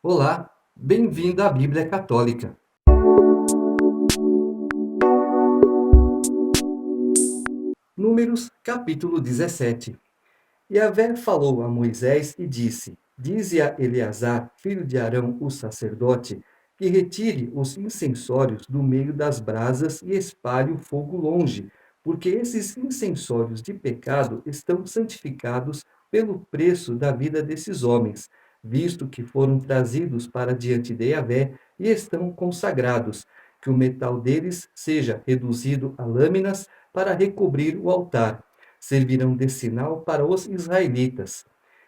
Olá, bem-vindo à Bíblia Católica. Números, capítulo 17. Yahvé falou a Moisés e disse: Dize a Eleazar, filho de Arão, o sacerdote, que retire os incensórios do meio das brasas e espalhe o fogo longe, porque esses incensórios de pecado estão santificados pelo preço da vida desses homens, visto que foram trazidos para diante de Yahvé e estão consagrados, que o metal deles seja reduzido a lâminas para recobrir o altar. Servirão de sinal para os israelitas.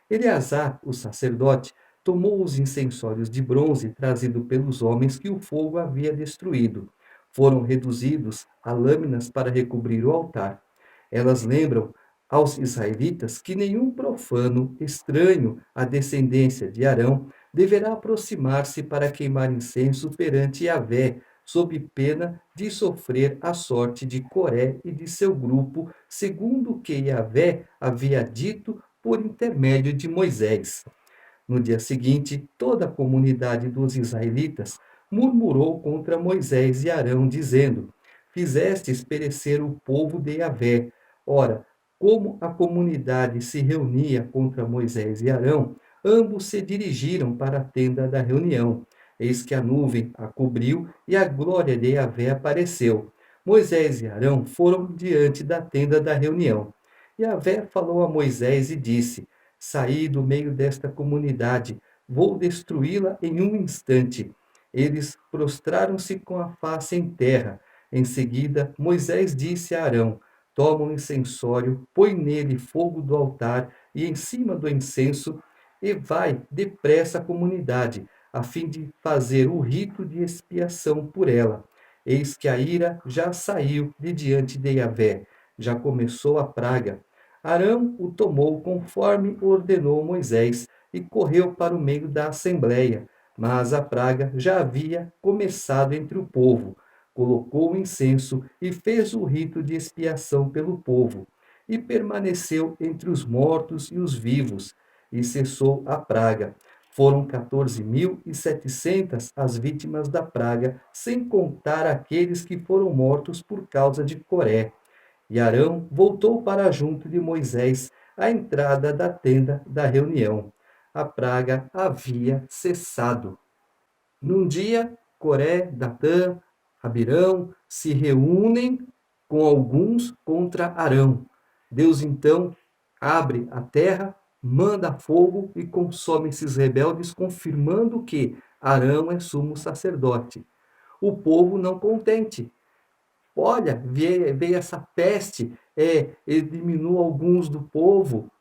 Eleazar, o sacerdote, tomou os incensórios de bronze trazido pelos homens que o fogo havia destruído. Foram reduzidos a lâminas para recobrir o altar. Elas lembram aos israelitas que nenhum profano estranho à descendência de Arão deverá aproximar-se para queimar incenso perante Yahvé, sob pena de sofrer a sorte de Coré e de seu grupo, segundo o que Yahvé havia dito por intermédio de Moisés. No dia seguinte, toda a comunidade dos israelitas murmurou contra Moisés e Arão, dizendo: Fizestes perecer o povo de Yahvé. Ora, como a comunidade se reunia contra Moisés e Arão, ambos se dirigiram para a tenda da reunião. Eis que a nuvem a cobriu e a glória de Yahvé apareceu. Moisés e Arão foram diante da tenda da reunião. Yahvé falou a Moisés e disse: Saí do meio desta comunidade, vou destruí-la em um instante. Eles prostraram-se com a face em terra. Em seguida, Moisés disse a Arão: Toma um incensório, põe nele fogo do altar e em cima do incenso, e vai depressa à comunidade, a fim de fazer o rito de expiação por ela. Eis que a ira já saiu de diante de Yahvé, já começou a praga. Arão o tomou conforme ordenou Moisés e correu para o meio da assembleia, mas a praga já havia começado entre o povo. Colocou o incenso e fez o rito de expiação pelo povo, e permaneceu entre os mortos e os vivos, e cessou a praga. Foram 14.700 as vítimas da praga, sem contar aqueles que foram mortos por causa de Coré. E Arão voltou para junto de Moisés, à entrada da tenda da reunião. A praga havia cessado. Num dia, Coré, Datã, Abirão se reúnem com alguns contra Arão. Deus então abre a terra, manda fogo e consome esses rebeldes, confirmando que Arão é sumo sacerdote. O povo não contente. Olha, veio essa peste, eliminou alguns do povo.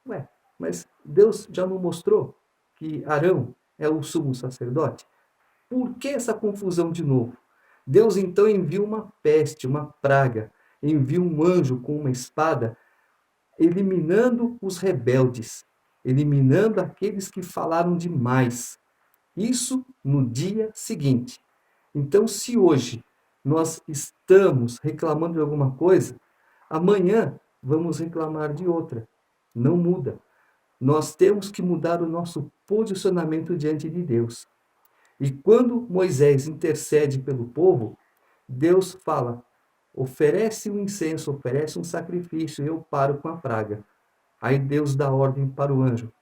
Ué, mas Deus já não mostrou que Arão é o sumo sacerdote? Por que essa confusão de novo? Deus então envia uma peste, uma praga, envia um anjo com uma espada, eliminando os rebeldes, eliminando aqueles que falaram demais. Isso no dia seguinte. Então, se hoje nós estamos reclamando de alguma coisa, amanhã vamos reclamar de outra. Não muda. Nós temos que mudar o nosso posicionamento diante de Deus. E quando Moisés intercede pelo povo, Deus fala: oferece um incenso, oferece um sacrifício, e eu paro com a praga. Aí Deus dá ordem para o anjo: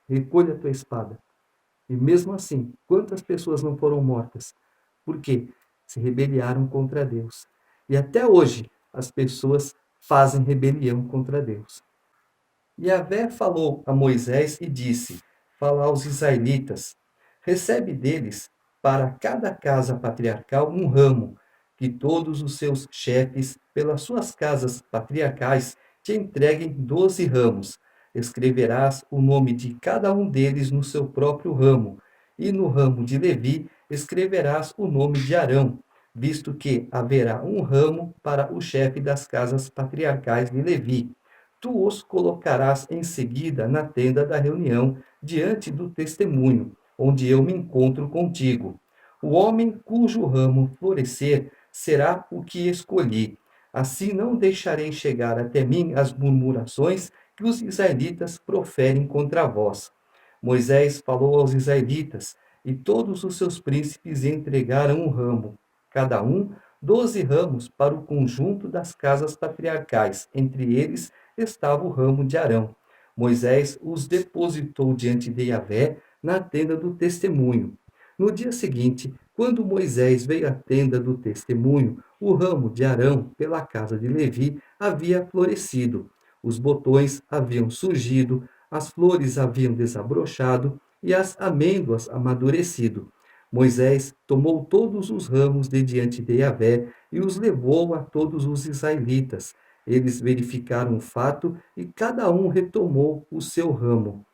recolha a tua espada. E mesmo assim, quantas pessoas não foram mortas? Por quê? Se rebeliaram contra Deus. E até hoje, as pessoas fazem rebelião contra Deus. Yahvé falou a Moisés e disse: Fala aos israelitas, recebe deles, para cada casa patriarcal, um ramo, que todos os seus chefes, pelas suas casas patriarcais, te entreguem 12 ramos. Escreverás o nome de cada um deles no seu próprio ramo, e no ramo de Levi escreverás o nome de Arão, visto que haverá um ramo para o chefe das casas patriarcais de Levi. Tu os colocarás em seguida na tenda da reunião, diante do testemunho, onde eu me encontro contigo. O homem cujo ramo florescer será o que escolhi. Assim não deixarei chegar até mim as murmurações que os israelitas proferem contra vós. Moisés falou aos israelitas, e todos os seus príncipes entregaram um ramo, cada um 12 ramos para o conjunto das casas patriarcais. Entre eles estava o ramo de Arão. Moisés os depositou diante de Yahvé na tenda do testemunho. No dia seguinte, quando Moisés veio à tenda do testemunho, o ramo de Arão, pela casa de Levi, havia florescido. Os botões haviam surgido, as flores haviam desabrochado e as amêndoas amadurecido. Moisés tomou todos os ramos de diante de Yahvé e os levou a todos os israelitas. Eles verificaram o fato e cada um retomou o seu ramo.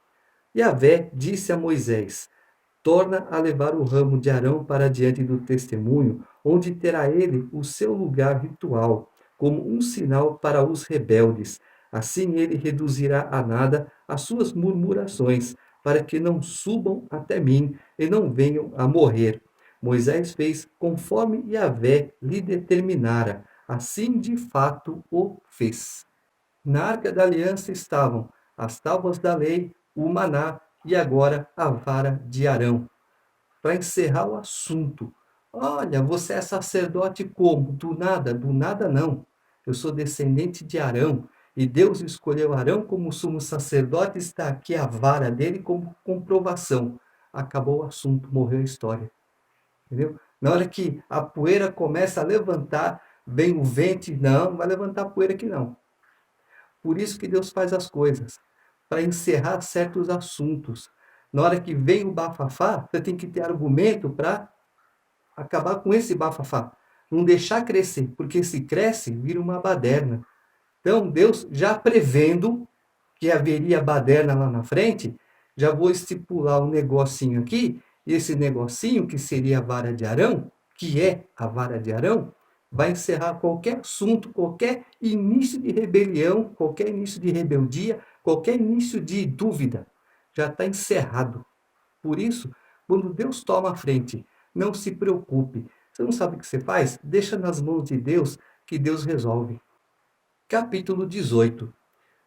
Yahvé disse a Moisés: torna a levar o ramo de Arão para diante do testemunho, onde terá ele o seu lugar ritual, como um sinal para os rebeldes. Assim ele reduzirá a nada as suas murmurações, para que não subam até mim e não venham a morrer. Moisés fez conforme Yahvé lhe determinara. Assim de fato o fez. Na arca da aliança estavam as tábuas da lei, o maná e agora a vara de Arão. Para encerrar o assunto, olha, você é sacerdote como? Do nada não. Eu sou descendente de Arão e Deus escolheu Arão como sumo sacerdote, está aqui a vara dele como comprovação. Acabou o assunto, morreu a história. Entendeu? Na hora que a poeira começa a levantar, vem o vento, não, não vai levantar poeira aqui não. Por isso que Deus faz as coisas, para encerrar certos assuntos. Na hora que vem o bafafá, você tem que ter argumento para acabar com esse bafafá. Não deixar crescer, porque se cresce, vira uma baderna. Então, Deus, já prevendo que haveria baderna lá na frente, já vou estipular um negocinho aqui, e esse negocinho, que seria a vara de Arão, que é a vara de Arão, vai encerrar qualquer assunto, qualquer início de rebelião, qualquer início de rebeldia, qualquer início de dúvida. Já está encerrado. Por isso, quando Deus toma a frente, não se preocupe. Você não sabe o que você faz? Deixa nas mãos de Deus, que Deus resolve. Capítulo 18.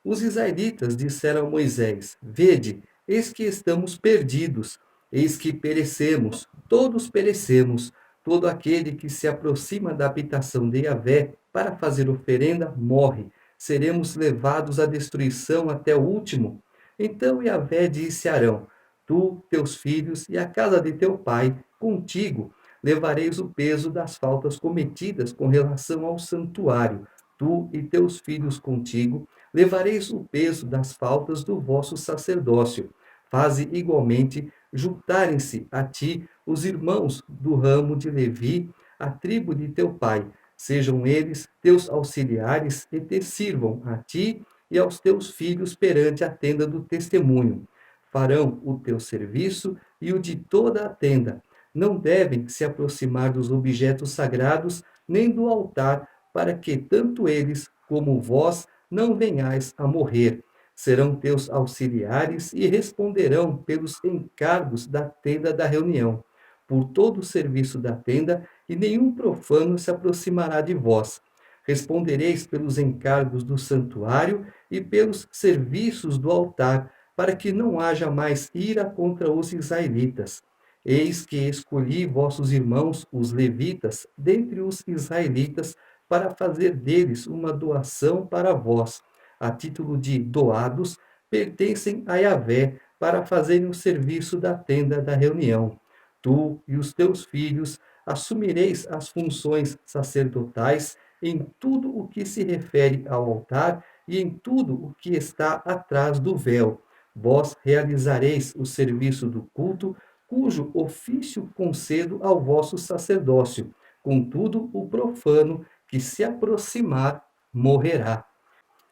Os israelitas disseram a Moisés: vede, eis que estamos perdidos, eis que perecemos, todos perecemos. Todo aquele que se aproxima da habitação de Yahvé para fazer oferenda morre. Seremos levados à destruição até o último. Então Yahvé disse a Arão: tu, teus filhos e a casa de teu pai, contigo, levareis o peso das faltas cometidas com relação ao santuário. Tu e teus filhos contigo levareis o peso das faltas do vosso sacerdócio. Faze igualmente juntarem-se a ti os irmãos do ramo de Levi, a tribo de teu pai. Sejam eles teus auxiliares e te sirvam a ti e aos teus filhos perante a tenda do testemunho. Farão o teu serviço e o de toda a tenda. Não devem se aproximar dos objetos sagrados, nem do altar, para que tanto eles como vós não venhais a morrer. Serão teus auxiliares e responderão pelos encargos da tenda da reunião, por todo o serviço da tenda, e nenhum profano se aproximará de vós. Respondereis pelos encargos do santuário e pelos serviços do altar, para que não haja mais ira contra os israelitas. Eis que escolhi vossos irmãos, os levitas, dentre os israelitas, para fazer deles uma doação para vós, a título de doados, pertencem a Yahvé, para fazerem o serviço da tenda da reunião. Tu e os teus filhos assumireis as funções sacerdotais em tudo o que se refere ao altar e em tudo o que está atrás do véu. Vós realizareis o serviço do culto, cujo ofício concedo ao vosso sacerdócio. Contudo, o profano que se aproximar morrerá.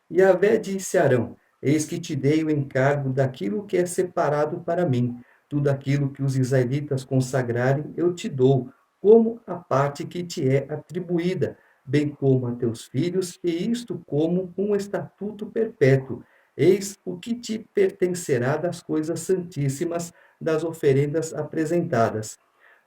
E Yahvé disse a Arão: eis que te dei o encargo daquilo que é separado para mim. Tudo aquilo que os israelitas consagrarem, eu te dou, como a parte que te é atribuída, bem como a teus filhos, e isto como um estatuto perpétuo. Eis o que te pertencerá das coisas santíssimas, das oferendas apresentadas.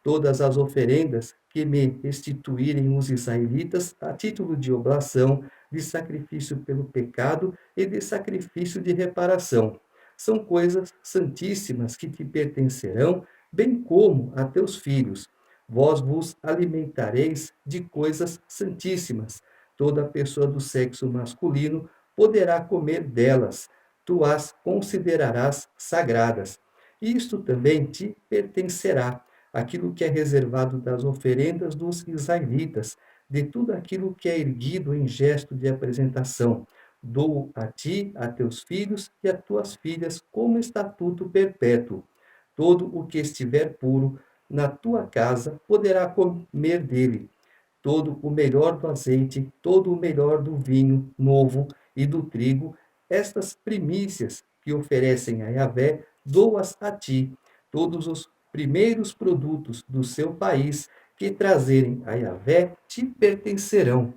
Todas as oferendas que me restituírem os israelitas a título de oblação, de sacrifício pelo pecado e de sacrifício de reparação. são coisas santíssimas que te pertencerão, bem como a teus filhos. Vós vos alimentareis de coisas santíssimas. Toda pessoa do sexo masculino poderá comer delas. Tu as considerarás sagradas. Isto também te pertencerá, aquilo que é reservado das oferendas dos israelitas, de tudo aquilo que é erguido em gesto de apresentação. Dou a ti, a teus filhos e a tuas filhas como estatuto perpétuo. Todo o que estiver puro na tua casa poderá comer dele. Todo o melhor do azeite, todo o melhor do vinho novo e do trigo, estas primícias que oferecem a Yahvé, dou-as a ti. Todos os primeiros produtos do seu país que trazerem a Yahvé te pertencerão.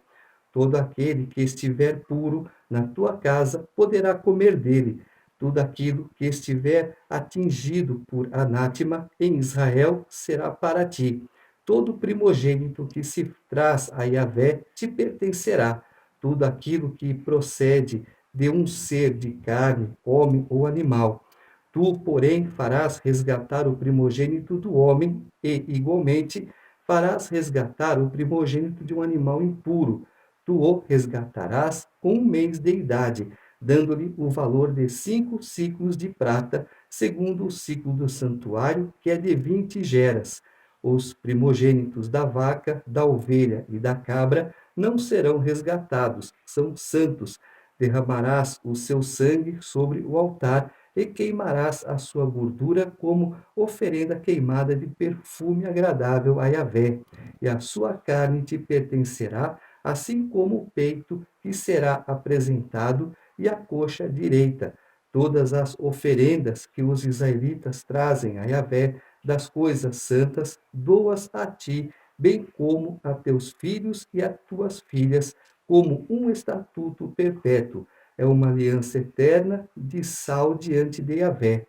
Todo aquele que estiver puro na tua casa poderá comer dele. Tudo aquilo que estiver atingido por anátema em Israel será para ti. Todo primogênito que se traz a Yahvé te pertencerá. Tudo aquilo que procede de um ser de carne, homem ou animal. Tu, porém, farás resgatar o primogênito do homem e, igualmente, farás resgatar o primogênito de um animal impuro. Tu o resgatarás com 1 mês de idade, dando-lhe o valor de 5 ciclos de prata, segundo o ciclo do santuário, que é de 20 geras. Os primogênitos da vaca, da ovelha e da cabra não serão resgatados, são santos. Derramarás o seu sangue sobre o altar e queimarás a sua gordura como oferenda queimada de perfume agradável a Yahvé. E a sua carne te pertencerá, assim como o peito que será apresentado e a coxa direita. Todas as oferendas que os israelitas trazem a Yahvé das coisas santas, doas a ti, bem como a teus filhos e a tuas filhas, como um estatuto perpétuo. É uma aliança eterna de sal diante de Yahvé,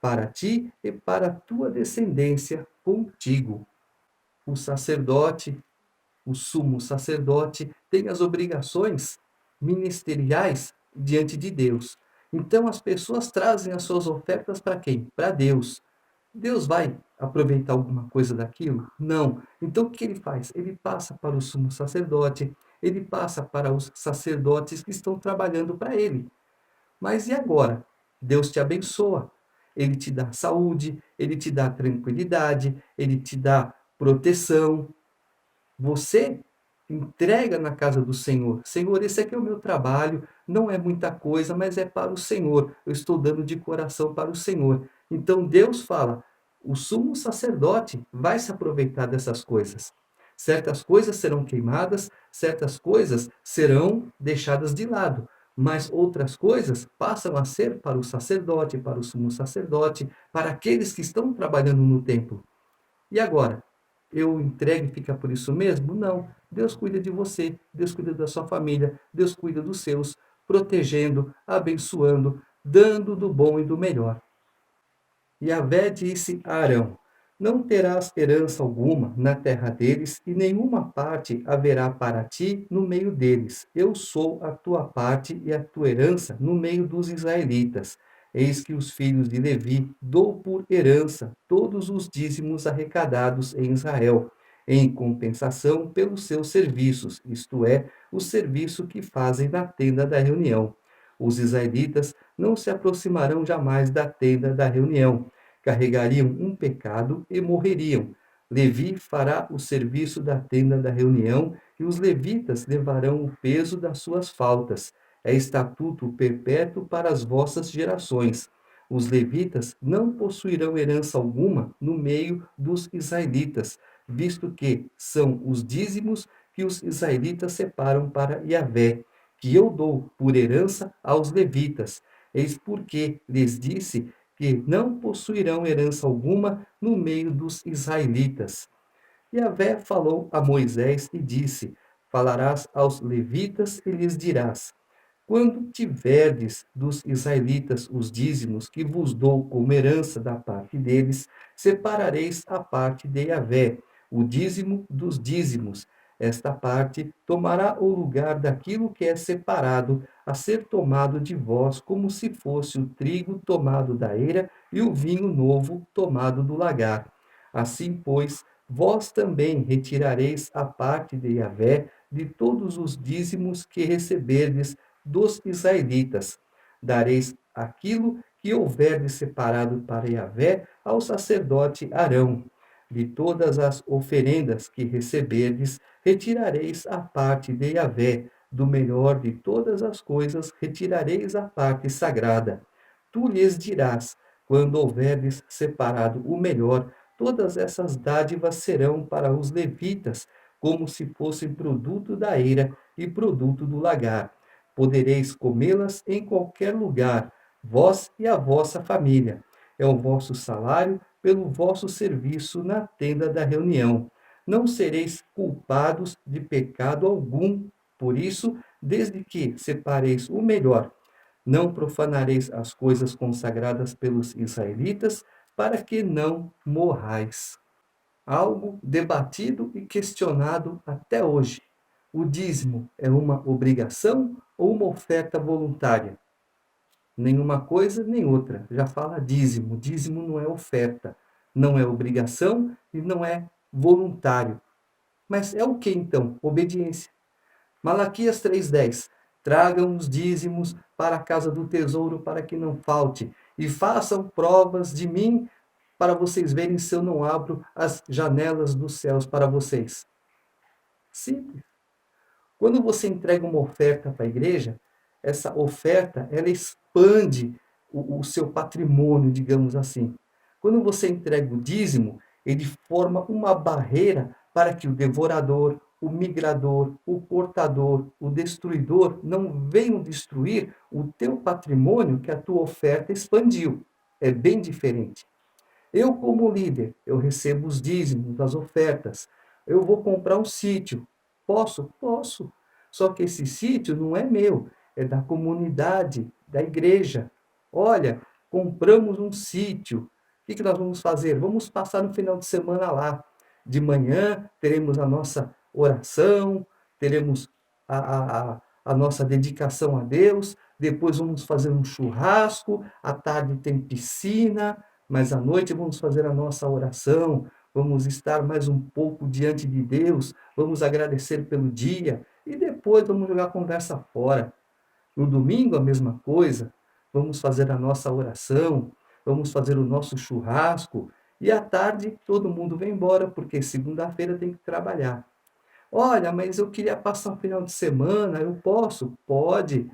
para ti e para a tua descendência contigo. O sacerdote, o sumo sacerdote, tem as obrigações ministeriais diante de Deus. Então as pessoas trazem as suas ofertas para quem? Para Deus. Deus vai aproveitar alguma coisa daquilo? Não. Então o que ele faz? Ele passa para o sumo sacerdote, ele passa para os sacerdotes que estão trabalhando para ele. Mas e agora? Deus te abençoa. Ele te dá saúde, ele te dá tranquilidade, ele te dá proteção. Você entrega na casa do Senhor. Senhor, esse aqui é o meu trabalho, não é muita coisa, mas é para o Senhor. Eu estou dando de coração para o Senhor. Então Deus fala, o sumo sacerdote vai se aproveitar dessas coisas. Certas coisas serão queimadas, certas coisas serão deixadas de lado, mas outras coisas passam a ser para o sacerdote, para o sumo sacerdote, para aqueles que estão trabalhando no templo. E agora? Eu entrego e fica por isso mesmo? Não. Deus cuida de você, Deus cuida da sua família, Deus cuida dos seus, protegendo, abençoando, dando do bom e do melhor. Yahvé disse a Arão: Não terás herança alguma na terra deles, e nenhuma parte haverá para ti no meio deles. Eu sou a tua parte e a tua herança no meio dos israelitas. Eis que os filhos de Levi dou por herança todos os dízimos arrecadados em Israel, em compensação pelos seus serviços, isto é, o serviço que fazem na tenda da reunião. Os israelitas não se aproximarão jamais da tenda da reunião, carregariam um pecado e morreriam. Levi fará o serviço da tenda da reunião e os levitas levarão o peso das suas faltas. É estatuto perpétuo para as vossas gerações. Os levitas não possuirão herança alguma no meio dos israelitas, visto que são os dízimos que os israelitas separam para Yahvé, que eu dou por herança aos levitas. Eis porque lhes disse que não possuirão herança alguma no meio dos israelitas. Yahvé falou a Moisés e disse: Falarás aos levitas e lhes dirás: Quando tiverdes dos israelitas os dízimos que vos dou como herança da parte deles, separareis a parte de Yahvé, o dízimo dos dízimos. Esta parte tomará o lugar daquilo que é separado, a ser tomado de vós, como se fosse o trigo tomado da eira e o vinho novo tomado do lagar. Assim, pois, vós também retirareis a parte de Yahvé de todos os dízimos que receberdes dos israelitas. Dareis aquilo que houverdes separado para Yahvé ao sacerdote Arão. De todas as oferendas que receberdes, retirareis a parte de Yahvé. Do melhor de todas as coisas, retirareis a parte sagrada. Tu lhes dirás, quando houverdes separado o melhor, todas essas dádivas serão para os levitas, como se fossem produto da eira e produto do lagar. Podereis comê-las em qualquer lugar, vós e a vossa família. É o vosso salário pelo vosso serviço na tenda da reunião. Não sereis culpados de pecado algum, por isso, desde que separeis o melhor, não profanareis as coisas consagradas pelos israelitas, para que não morrais. Algo debatido e questionado até hoje. O dízimo é uma obrigação ou uma oferta voluntária? Nenhuma coisa nem outra. Já fala dízimo. Dízimo não é oferta, não é obrigação e não é voluntário. Mas é o que então? Obediência. Malaquias 3:10. Tragam os dízimos para a casa do tesouro para que não falte, e façam provas de mim para vocês verem se eu não abro as janelas dos céus para vocês. Simples. Quando você entrega uma oferta para a igreja, essa oferta ela expande o seu patrimônio, digamos assim. Quando você entrega o dízimo, ele forma uma barreira para que o devorador, o migrador, o portador, o destruidor não venham destruir o teu patrimônio que a tua oferta expandiu. É bem diferente. Eu, como líder, eu recebo os dízimos, as ofertas. Eu vou comprar um sítio. Posso? Posso. Só que esse sítio não é meu, é da comunidade, da igreja. Olha, compramos um sítio. O que nós vamos fazer? Vamos passar no final de semana lá. De manhã teremos a nossa oração, teremos a nossa dedicação a Deus. Depois vamos fazer um churrasco. À tarde tem piscina, mas à noite vamos fazer a nossa oração, vamos estar mais um pouco diante de Deus, vamos agradecer pelo dia e depois vamos jogar a conversa fora. No domingo, a mesma coisa, vamos fazer a nossa oração, vamos fazer o nosso churrasco e à tarde todo mundo vem embora, porque segunda-feira tem que trabalhar. Olha, mas eu queria passar um final de semana, eu posso? Pode.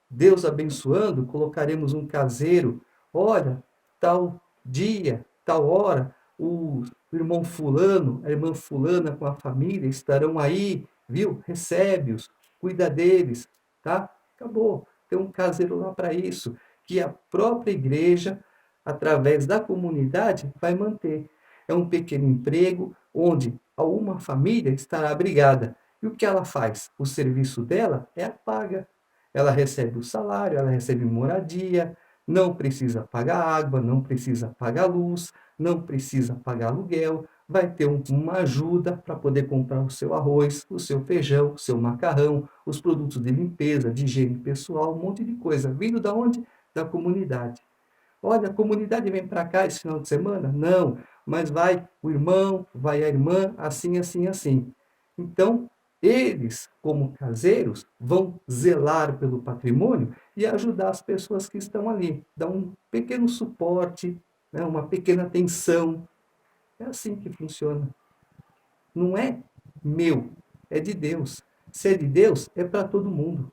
Deus abençoando, colocaremos um caseiro. Olha, tal dia, tal hora, o irmão fulano, a irmã fulana com a família estarão aí, viu? Recebe-os, cuida deles, tá? Acabou. Tem um caseiro lá para isso, que a própria igreja, através da comunidade, vai manter. É um pequeno emprego onde uma família estará abrigada. E o que ela faz? O serviço dela é a paga. Ela recebe o salário, ela recebe moradia, não precisa pagar água, não precisa pagar luz, não precisa pagar aluguel, vai ter uma ajuda para poder comprar o seu arroz, o seu feijão, o seu macarrão, os produtos de limpeza, de higiene pessoal, um monte de coisa. Vindo da onde? Da comunidade. Olha, a comunidade vem para cá esse final de semana? Não, mas vai o irmão, vai a irmã, assim, assim, assim. Então, eles, como caseiros, vão zelar pelo patrimônio e ajudar as pessoas que estão ali, dar um pequeno suporte, né, uma pequena atenção. É assim que funciona. Não é meu, é de Deus. Se é de Deus, é para todo mundo.